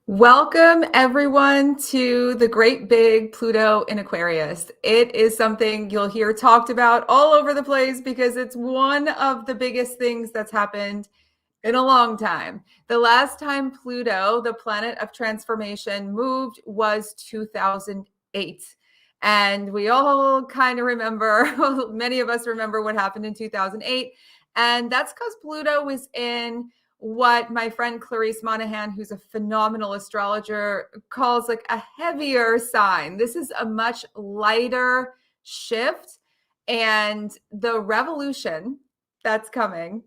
Welcome, everyone, to the great big Pluto in Aquarius. It is something you'll hear talked about all over the place because it's one of the biggest things that's happened in a long time. The last time Pluto, the planet of transformation, moved was 2008. And we all kind of remember, many of us remember what happened in 2008. And that's because Pluto was in what my friend Clarice Monahan, who's a phenomenal astrologer, calls like a heavier sign. This is a much lighter shift. And the revolution that's coming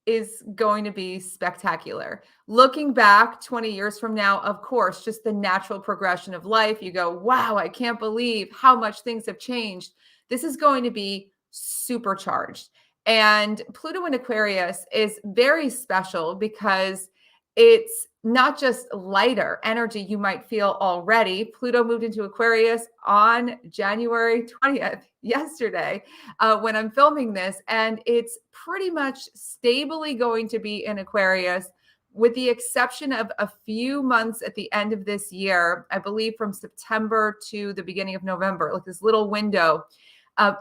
is going to be spectacular. Looking back 20 years from now, of course, just the natural progression of life, you go, wow, I can't believe how much things have changed. This is going to be supercharged. And Pluto in Aquarius is very special because it's not just lighter energy you might feel already. Pluto moved into Aquarius on January 20th, yesterday, when I'm filming this, and it's pretty much stably going to be in Aquarius with the exception of a few months at the end of this year, I believe from September to the beginning of November, like this little window.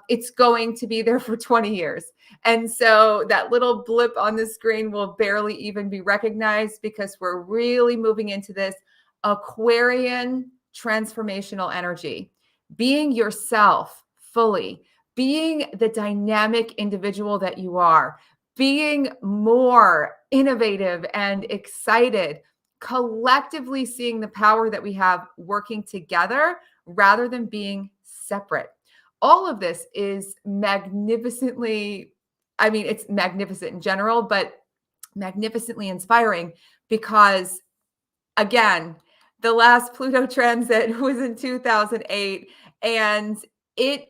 It's going to be there for 20 years. And so that little blip on the screen will barely even be recognized because we're really moving into this Aquarian transformational energy, being yourself fully, being the dynamic individual that you are, being more innovative and excited, collectively seeing the power that we have working together rather than being separate. All of this is magnificently, I mean, it's magnificent in general, but magnificently inspiring because, again, the last Pluto transit was in 2008, and it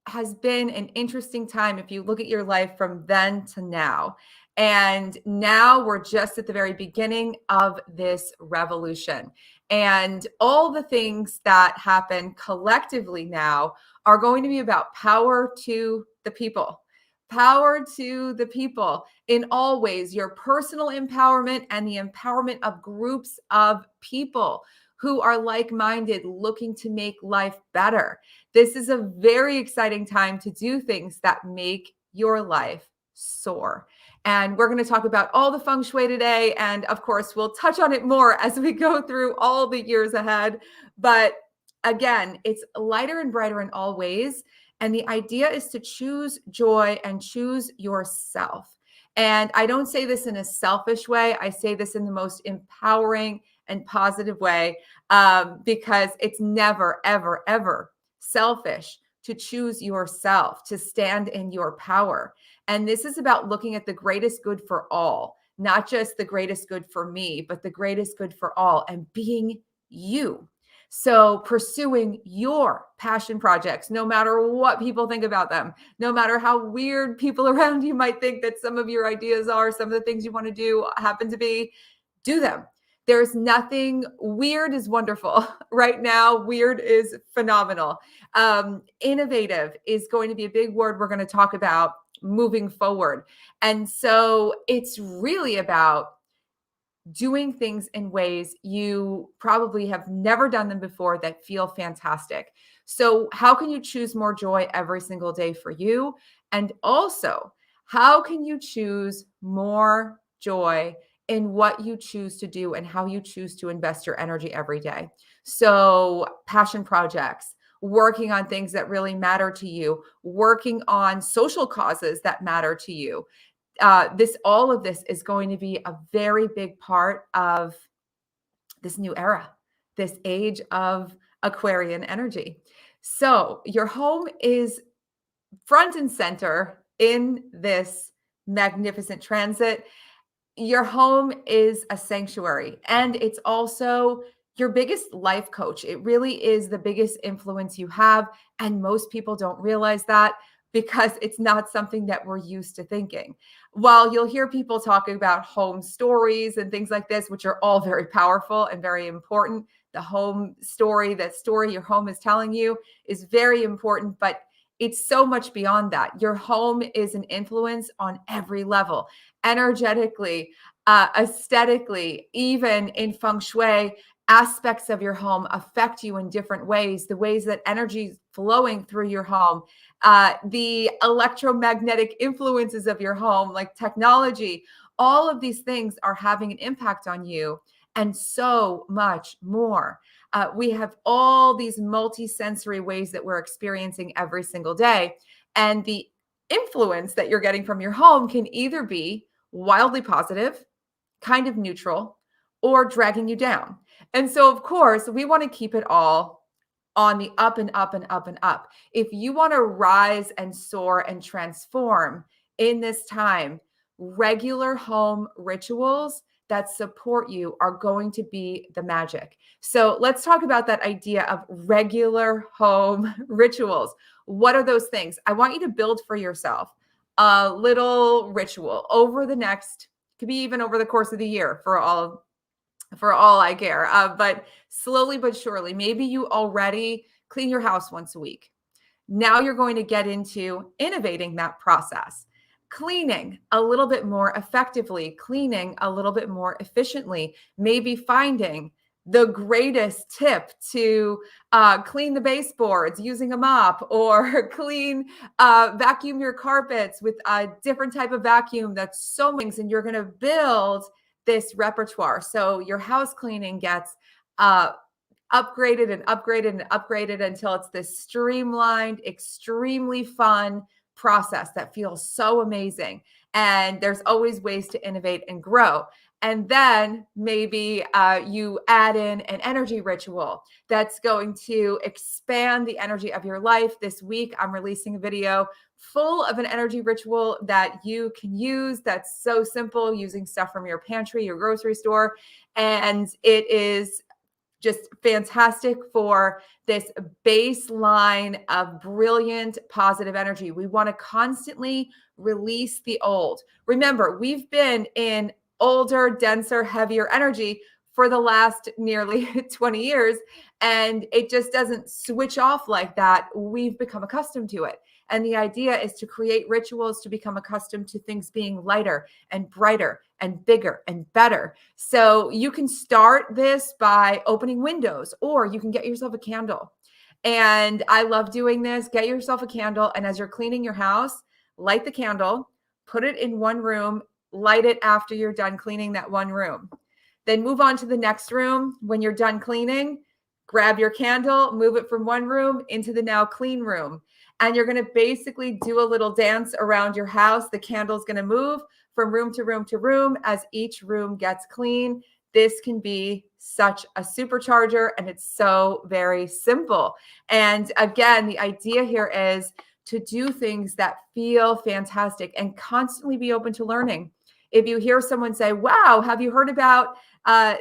has been an interesting time if you look at your life from then to now. And now we're just at the very beginning of this revolution. And all the things that happen collectively now are going to be about power to the people. Power to the people in all ways, your personal empowerment and the empowerment of groups of people who are like-minded, looking to make life better. This is a very exciting time to do things that make your life soar. And we're going to talk about all the Feng Shui today. And of course, we'll touch on it more as we go through all the years ahead. But again, it's lighter and brighter in all ways. And the idea is to choose joy and choose yourself. And I don't say this in a selfish way. I say this in the most empowering and positive way, because it's never, ever, ever selfish to choose yourself, to stand in your power. And this is about looking at the greatest good for all, not just the greatest good for me, but the greatest good for all, and being you. So pursuing your passion projects, no matter what people think about them, no matter how weird people around you might think that some of your ideas are, some of the things you want to do happen to be, do them. There's nothing. Weird is wonderful. Right now, weird is phenomenal. Innovative is going to be a big word we're going to talk about moving forward. And so it's really about doing things in ways you probably have never done them before that feel fantastic. So how can you choose more joy every single day for you? And also, how can you choose more joy in what you choose to do and how you choose to invest your energy every day? So passion projects, working on things that really matter to you, working on social causes that matter to you. All of this is going to be a very big part of this new era, this age of Aquarian energy. So your home is front and center in this magnificent transit. Your home is a sanctuary, and it's also your biggest life coach. It really is the biggest influence you have. And most people don't realize that because it's not something that we're used to thinking. While you'll hear people talking about home stories and things like this, which are all very powerful and very important, the home story, that story your home is telling you is very important, but it's so much beyond that. Your home is an influence on every level, energetically, aesthetically, even in Feng Shui, aspects of your home affect you in different ways, the ways that energy is flowing through your home, the electromagnetic influences of your home, like technology, all of these things are having an impact on you, and so much more. We have all these multi-sensory ways that we're experiencing every single day. And the influence that you're getting from your home can either be wildly positive, kind of neutral, or dragging you down. And so, of course, we want to keep it all on the up and up and up and up. If you want to rise and soar and transform in this time, regular home rituals that support you are going to be the magic. So let's talk about that idea of regular home rituals. What are those things? I want you to build for yourself a little ritual over the next, could be even over the course of the year for all I care. But slowly but surely, maybe you already clean your house once a week. Now you're going to get into innovating that process, cleaning a little bit more effectively, cleaning a little bit more efficiently, maybe finding the greatest tip to clean the baseboards using a mop, or vacuum your carpets with a different type of vacuum that's so many things, and you're going to build this repertoire. So your house cleaning gets upgraded and upgraded and upgraded until it's this streamlined, extremely fun process that feels so amazing. And there's always ways to innovate and grow. And then maybe you add in an energy ritual that's going to expand the energy of your life. This week, I'm releasing a video full of an energy ritual that you can use that's so simple, using stuff from your pantry, your grocery store. And it is just fantastic for this baseline of brilliant, positive energy. We want to constantly release the old. Remember, we've been in older, denser, heavier energy for the last nearly 20 years, and it just doesn't switch off like that. We've become accustomed to it. And the idea is to create rituals to become accustomed to things being lighter and brighter and bigger and better. So you can start this by opening windows, or you can get yourself a candle. And I love doing this. Get yourself a candle, and as you're cleaning your house, light the candle, put it in one room, light it after you're done cleaning that one room. Then move on to the next room. When you're done cleaning, grab your candle, move it from one room into the now clean room. And you're going to basically do a little dance around your house. The candle's going to move from room to room to room as each room gets clean. This can be such a supercharger, and it's so very simple. And again, the idea here is to do things that feel fantastic and constantly be open to learning. If you hear someone say, wow, have you heard about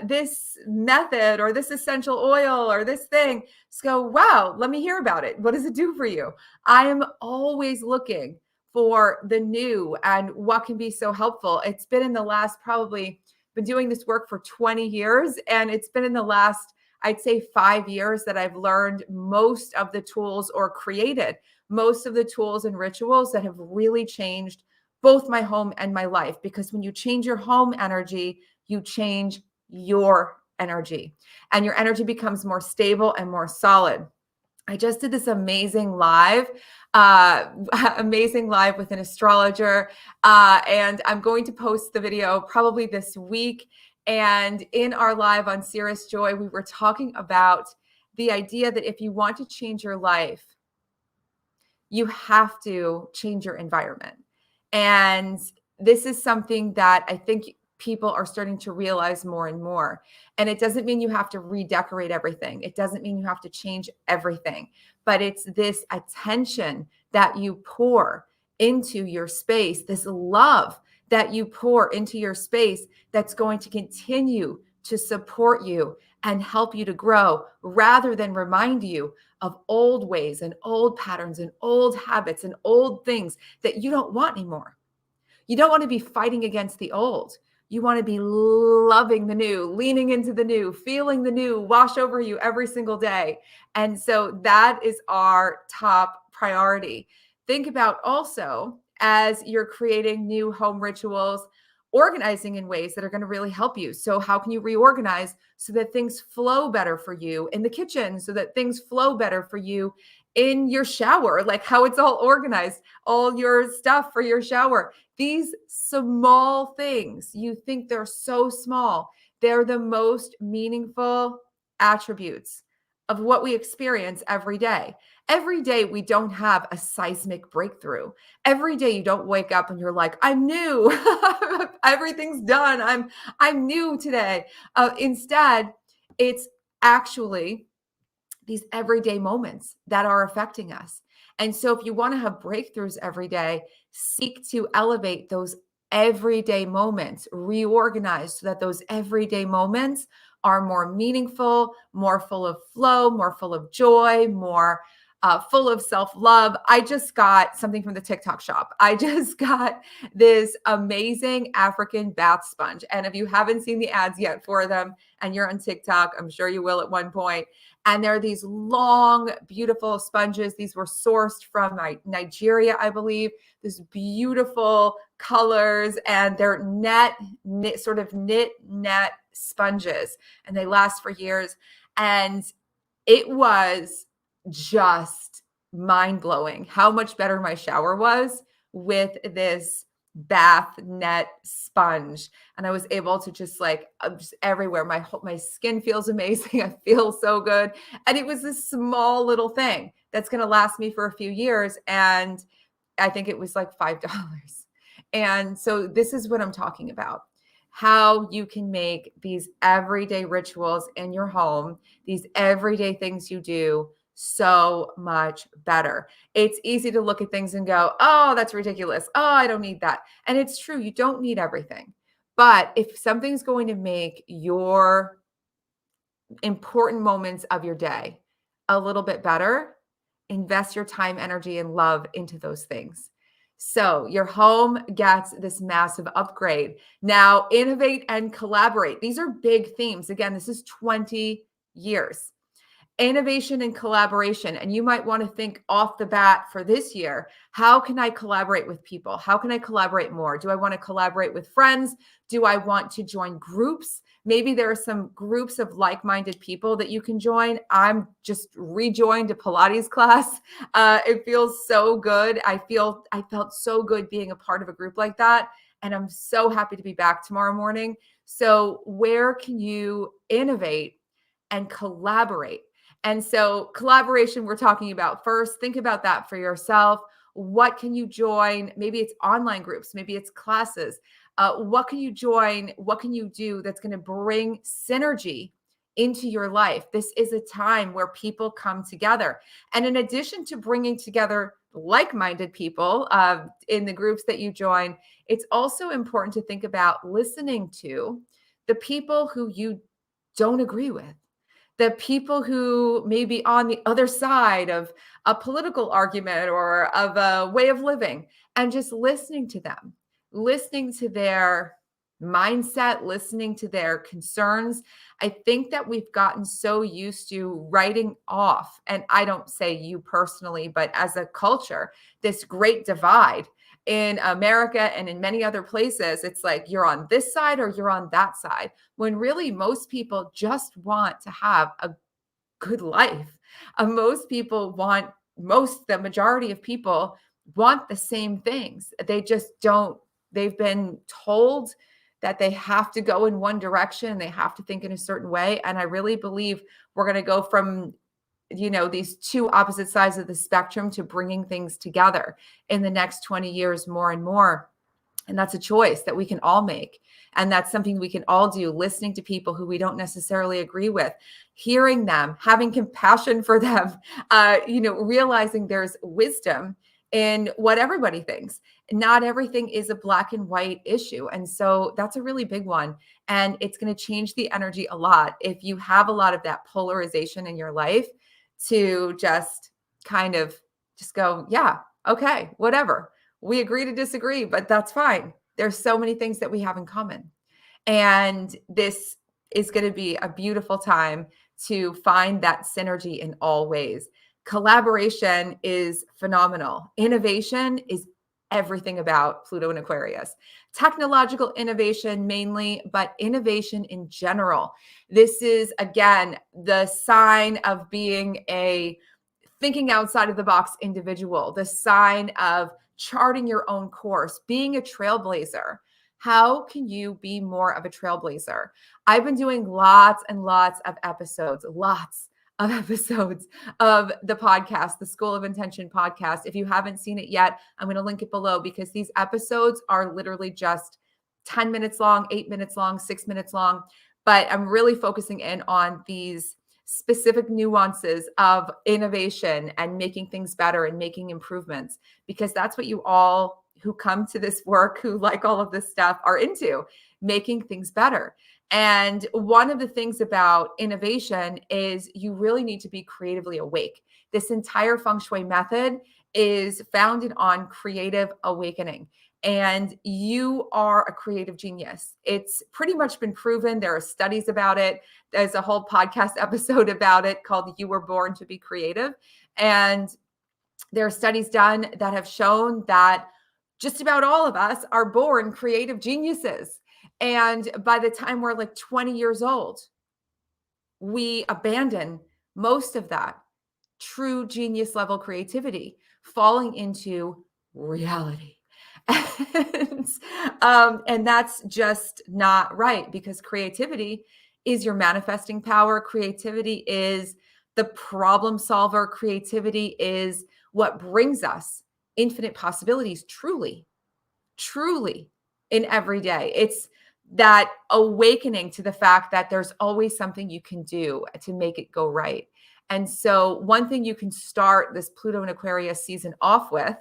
this method or this essential oil or this thing? Just go, wow, let me hear about it. What does it do for you? I am always looking for the new and what can be so helpful. It's been in the last, probably been doing this work for 20 years. And it's been in the last, I'd say 5 years that I've learned most of the tools, or created most of the tools and rituals that have really changed both my home and my life. Because when you change your home energy, you change your energy, and your energy becomes more stable and more solid. I just did this amazing live with an astrologer, and I'm going to post the video probably this week. And in our live on Cirrus Joy, we were talking about the idea that if you want to change your life, you have to change your environment. And this is something that I think people are starting to realize more and more. And it doesn't mean you have to redecorate everything. It doesn't mean you have to change everything, but it's this attention that you pour into your space, this love that you pour into your space that's going to continue to support you and help you to grow, rather than remind you of old ways and old patterns and old habits and old things that you don't want anymore. You don't want to be fighting against the old. You want to be loving the new, leaning into the new, feeling the new wash over you every single day. And so that is our top priority. Think about also, as you're creating new home rituals, organizing in ways that are going to really help you. So how can you reorganize so that things flow better for you in the kitchen, so that things flow better for you in your shower, like how it's all organized, all your stuff for your shower. These small things, you think they're so small, they're the most meaningful attributes of what we experience every day. Every day, we don't have a seismic breakthrough. Every day, you don't wake up and you're like, I'm new. Everything's done. I'm new today. Instead, it's actually these everyday moments that are affecting us. And so if you want to have breakthroughs every day, seek to elevate those everyday moments, reorganize so that those everyday moments are more meaningful, more full of flow, more full of joy, more full of self-love. I just got something from the TikTok shop. I just got this amazing African bath sponge. And if you haven't seen the ads yet for them and you're on TikTok, I'm sure you will at one point. And there are these long, beautiful sponges. These were sourced from Nigeria, I believe. These beautiful colors, and they're sort of knit net sponges, and they last for years. And it was just mind-blowing how much better my shower was with this bath net sponge. And I was able to just just everywhere. My skin feels amazing. I feel so good. And it was this small little thing that's going to last me for a few years. And I think it was like $5. And so this is what I'm talking about. How you can make these everyday rituals in your home, these everyday things you do, so much better. It's easy to look at things and go, oh, that's ridiculous. Oh, I don't need that. And it's true, you don't need everything. But if something's going to make your important moments of your day a little bit better, invest your time, energy, and love into those things. So your home gets this massive upgrade. Now, innovate and collaborate. These are big themes. Again, this is 20 years. Innovation and collaboration. And you might want to think off the bat for this year, how can I collaborate with people? How can I collaborate more? Do I want to collaborate with friends? Do I want to join groups? Maybe there are some groups of like-minded people that you can join. I'm just rejoined a Pilates class. It feels so good. I felt so good being a part of a group like that. And I'm so happy to be back tomorrow morning. So where can you innovate and collaborate? And so collaboration, we're talking about first, think about that for yourself. What can you join? Maybe it's online groups, maybe it's classes. What can you join? What can you do that's going to bring synergy into your life? This is a time where people come together. And in addition to bringing together like-minded people in the groups that you join, it's also important to think about listening to the people who you don't agree with, the people who may be on the other side of a political argument or of a way of living, and just listening to them, listening to their mindset, listening to their concerns. I think that we've gotten so used to writing off, and I don't say you personally, but as a culture, this great divide in America and in many other places. It's like you're on this side or you're on that side, when really most people just want to have a good life. The majority of people want the same things. They just don't, they've been told that they have to go in one direction, they have to think in a certain way. And I really believe we're going to go from these two opposite sides of the spectrum to bringing things together in the next 20 years more and more. And that's a choice that we can all make. And that's something we can all do, listening to people who we don't necessarily agree with, hearing them, having compassion for them, realizing there's wisdom in what everybody thinks. Not everything is a black and white issue. And so that's a really big one. And it's going to change the energy a lot if you have a lot of that polarization in your life, to just kind of just go, yeah, okay, whatever. We agree to disagree, but that's fine. There's so many things that we have in common. And this is going to be a beautiful time to find that synergy in all ways. Collaboration is phenomenal. Innovation is everything about Pluto and Aquarius. Technological innovation mainly, but innovation in general. This is, again, the sign of being a thinking outside of the box individual, the sign of charting your own course, being a trailblazer. How can you be more of a trailblazer? I've been doing lots and lots of episodes, of the podcast, the School of Intention podcast. If you haven't seen it yet, I'm going to link it below because these episodes are literally just 10 minutes long, 8 minutes long, 6 minutes long. But I'm really focusing in on these specific nuances of innovation and making things better and making improvements, because that's what you all who come to this work, who like all of this stuff, are into, making things better. And one of the things about innovation is you really need to be creatively awake. This entire Feng Shui method is founded on creative awakening. And you are a creative genius. It's pretty much been proven. There are studies about it. There's a whole podcast episode about it called You Were Born to Be Creative. And there are studies done that have shown that just about all of us are born creative geniuses. And by the time we're like 20 years old, we abandon most of that true genius level creativity, falling into reality. And that's just not right, because creativity is your manifesting power. Creativity is the problem solver. Creativity is what brings us infinite possibilities, truly in every day. It's that awakening to the fact that there's always something you can do to make it go right. And so one thing you can start this Pluto and Aquarius season off with,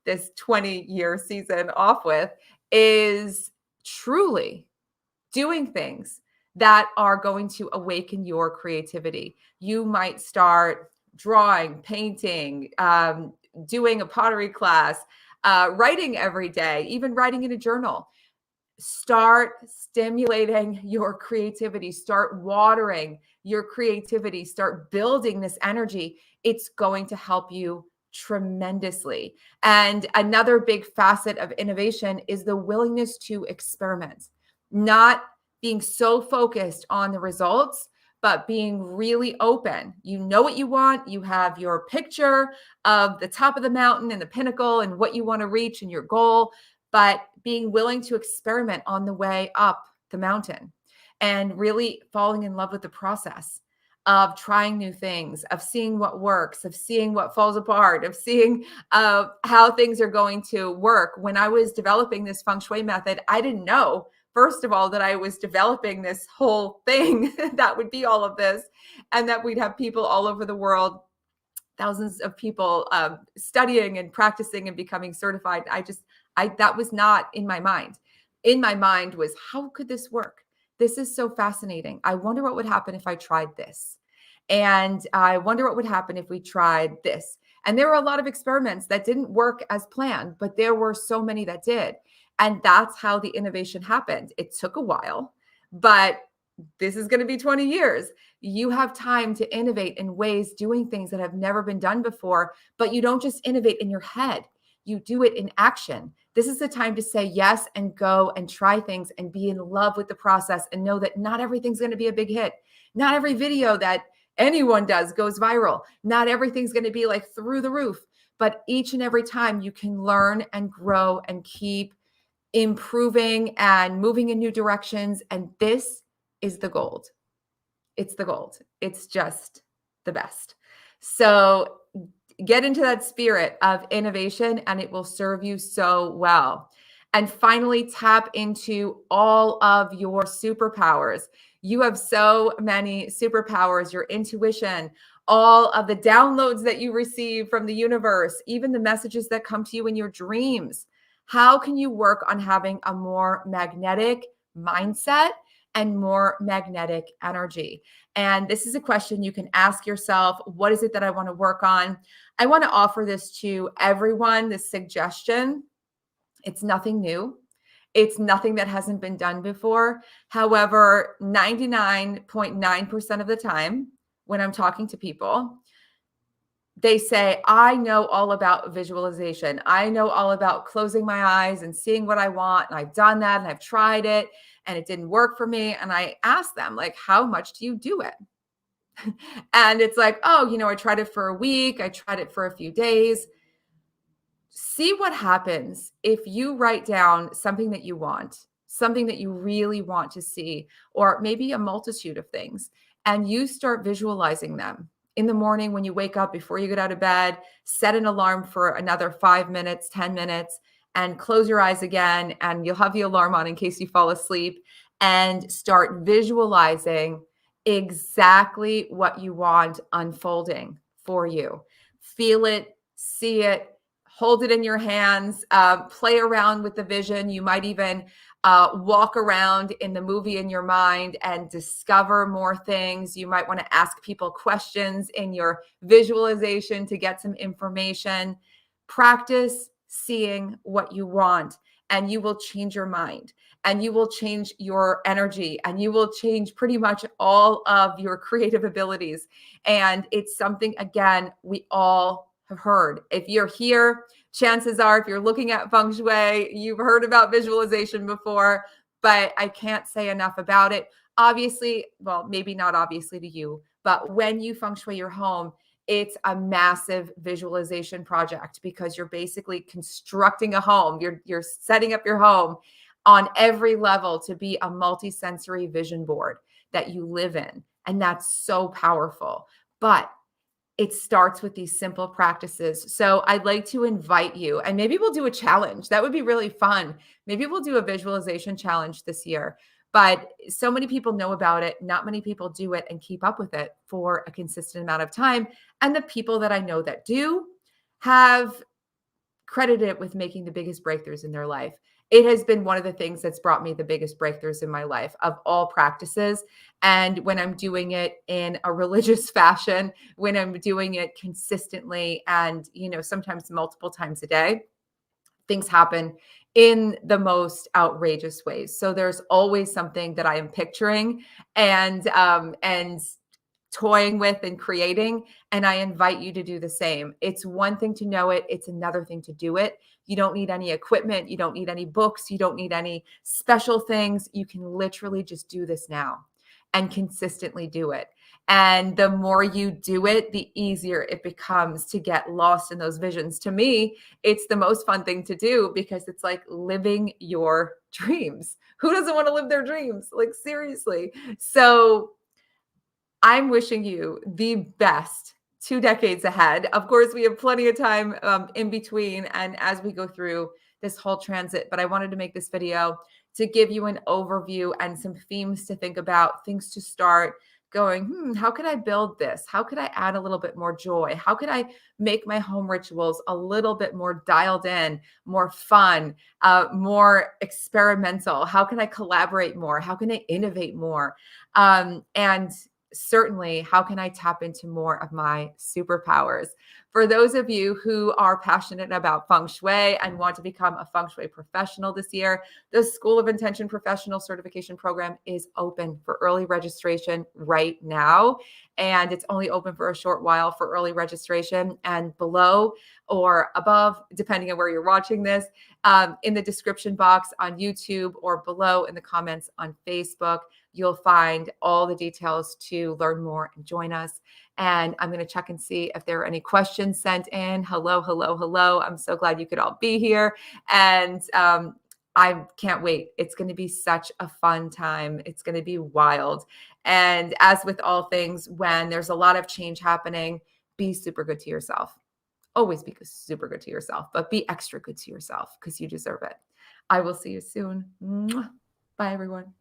this 20-year season off with, is truly doing things that are going to awaken your creativity. You might start drawing, painting, doing a pottery class, writing every day, even writing in a journal. Start stimulating your creativity, start watering your creativity, start building this energy. It's going to help you tremendously. And another big facet of innovation is the willingness to experiment, not being so focused on the results, but being really open. You know what you want. You have your picture of the top of the mountain and the pinnacle and what you want to reach and your goal, but being willing to experiment on the way up the mountain and really falling in love with the process of trying new things, of seeing what works, of seeing what falls apart, of seeing how things are going to work. When I was developing this Feng Shui method, I didn't know, first of all, that I was developing this whole thing that would be all of this, and that we'd have people all over the world, thousands of people studying and practicing and becoming certified. That was not in my mind. In my mind was, how could this work? This is so fascinating. I wonder what would happen if I tried this. And I wonder what would happen if we tried this. And there were a lot of experiments that didn't work as planned, but there were so many that did. And that's how the innovation happened. It took a while, but this is going to be 20 years. You have time to innovate in ways, doing things that have never been done before, but you don't just innovate in your head. You do it in action. This is the time to say yes and go and try things and be in love with the process and know that not everything's going to be a big hit. Not every video that anyone does goes viral. Not everything's going to be like through the roof, but each and every time you can learn and grow and keep improving and moving in new directions. And this is the gold. It's the gold. It's just the best. So get into that spirit of innovation and it will serve you so well. And finally, tap into all of your superpowers. You have so many superpowers, your intuition, all of the downloads that you receive from the universe, even the messages that come to you in your dreams. How can you work on having a more magnetic mindset and more magnetic energy? And this is a question you can ask yourself. What is it that I want to work on? I want to offer this to everyone, this suggestion. It's nothing new. It's nothing that hasn't been done before. However, 99.9% of the time when I'm talking to people, they say, I know all about visualization. I know all about closing my eyes and seeing what I want. And I've done that and I've tried it and it didn't work for me. And I ask them, like, how much do you do it? And it's like, oh, I tried it for a week. I tried it for a few days. See what happens if you write down something that you want, something that you really want to see, or maybe a multitude of things, and you start visualizing them. In the morning when you wake up, before you get out of bed, set an alarm for another 5 minutes, 10 minutes, and close your eyes again. And you'll have the alarm on in case you fall asleep, and start visualizing exactly what you want unfolding for you. Feel it, see it, hold it in your hands, play around with the vision. You might even walk around in the movie in your mind and discover more things. You might want to ask people questions in your visualization to get some information. Practice seeing what you want, and you will change your mind, and you will change your energy, and you will change pretty much all of your creative abilities. And it's something, again, we all have heard. If you're here, chances are, if you're looking at Feng Shui, you've heard about visualization before, but I can't say enough about it. Obviously, well, maybe not obviously to you, but when you Feng Shui your home, it's a massive visualization project because you're basically constructing a home. You're setting up your home on every level to be a multi-sensory vision board that you live in. And that's so powerful. But it starts with these simple practices. So I'd like to invite you, and maybe we'll do a challenge. That would be really fun. Maybe we'll do a visualization challenge this year. But so many people know about it. Not many people do it and keep up with it for a consistent amount of time. And the people that I know that do have credited it with making the biggest breakthroughs in their life. It has been one of the things that's brought me the biggest breakthroughs in my life of all practices. And when I'm doing it in a religious fashion, when I'm doing it consistently and, sometimes multiple times a day, things happen in the most outrageous ways. So there's always something that I am picturing and toying with and creating. And I invite you to do the same. It's one thing to know it, it's another thing to do it. You don't need any equipment, you don't need any books, you don't need any special things. You can literally just do this now and consistently do it. And the more you do it, the easier it becomes to get lost in those visions. To me, it's the most fun thing to do because it's like living your dreams. Who doesn't want to live their dreams? Like, seriously. So I'm wishing you the best 2 decades ahead. Of course, we have plenty of time in between and as we go through this whole transit, but I wanted to make this video to give you an overview and some themes to think about, things to start going, how could I build this? How could I add a little bit more joy? How could I make my home rituals a little bit more dialed in, more fun, more experimental? How can I collaborate more? How can I innovate more? And certainly, how can I tap into more of my superpowers? For those of you who are passionate about Feng Shui and want to become a Feng Shui professional this year, the School of Intention Professional Certification Program is open for early registration right now. And it's only open for a short while for early registration. And below or above, depending on where you're watching this, in the description box on YouTube or below in the comments on Facebook, you'll find all the details to learn more and join us. And I'm going to check and see if there are any questions sent in. Hello, hello, hello. I'm so glad you could all be here. And I can't wait. It's going to be such a fun time. It's going to be wild. And as with all things, when there's a lot of change happening, be super good to yourself. Always be super good to yourself, but be extra good to yourself because you deserve it. I will see you soon. Mwah. Bye, everyone.